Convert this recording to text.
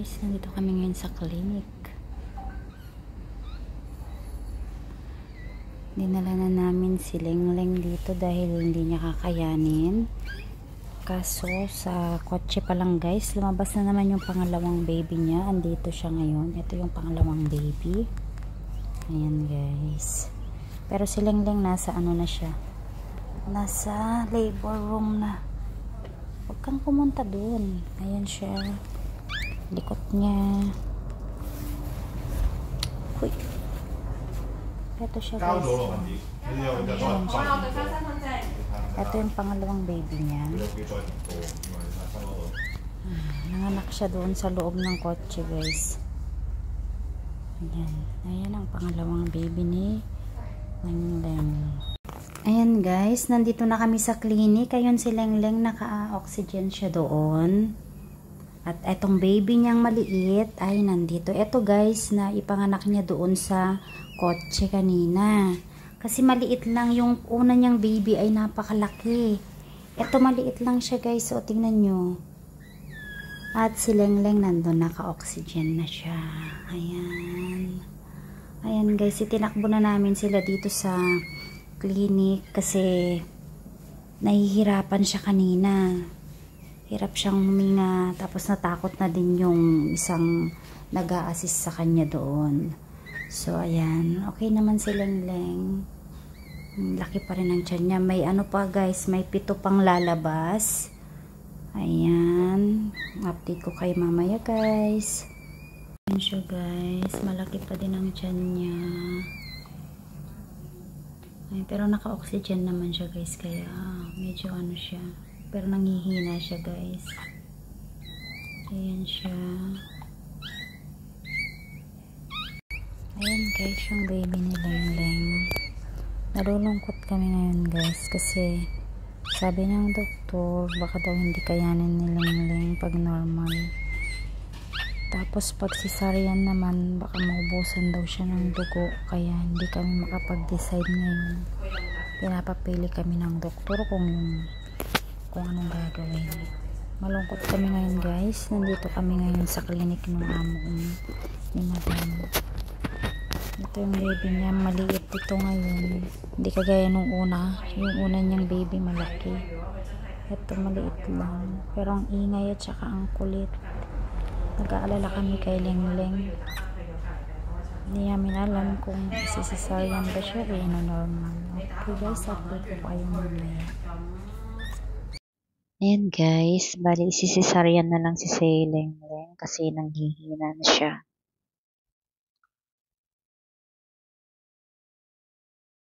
guys, nandito kami ngayon sa clinic. Dinala na namin si Lengleng dito dahil hindi niya kakayanin. Kaso sa kotse pa lang guys, lumabas na naman yung pangalawang baby niya. Andito siya ngayon. Ito yung pangalawang baby. Ayan guys. Pero si Lengleng nasa ano na siya. Nasa labor room na. Huwag kang pumunta dun. Ayan siya. Likot niya. Uy. Ito siya guys. Ayan siya. Ito yung pangalawang baby niya. Nanganak siya doon sa loob ng kotse guys. Ayan. Ayan ang pangalawang baby ni Lengleng. Ayan guys. Nandito na kami sa clinic. Ayun si Lengleng. Naka-oxygen siya doon. At etong baby niyang maliit ay nandito. Ito guys na ipanganak niya doon sa kotse kanina. Kasi maliit lang yung una niyang baby ay napakalaki. Ito maliit lang siya guys. O tingnan nyo. At si Lengleng nandun naka-oxygen na siya. Ayan. Ayan guys. Itinakbo na namin sila dito sa clinic kasi nahihirapan siya kanina. Hirap siyang huminga, tapos natakot na din yung isang nag-a-assist sa kanya doon. So, ayan. Okay naman si Lengleng. Laki pa rin ang tiyan niya. May ano pa guys, may 7 pang lalabas. Ayan. Update ko kayo mamaya guys. Ayan siya guys. Malaki pa din ang tiyan niya. Ay, pero naka-oxygen naman siya guys, kaya medyo ano siya. Pero nangihina siya guys. Ayan siya. Ayan guys yung baby ni Lengleng. Nalulungkot kami ngayon guys kasi sabi ng doktor baka daw hindi kayanin ni Lengleng pag normal. Tapos pag cesarean naman baka maubusan daw siya ng dugo, kaya hindi kami makapag-decide ngayon. Pinapapili kami ng doktor kung anong gagawin. Malungkot kami ngayon guys. Nandito kami ngayon sa clinic ng amo ni Madam. Ito yung baby niya. Maliit ito ngayon. Hindi kagaya nung una. Yung una niyang baby malaki. Ito maliit lang. Pero ang ingay at saka ang kulit. Nag-aalala kami kay Lengleng. Hindi namin alam kung cesarean ba siya normal. Okay guys, update ko kayo mamaya. Ayan guys, bali isisisaryan na lang si Lengleng kasi nanghihina na siya.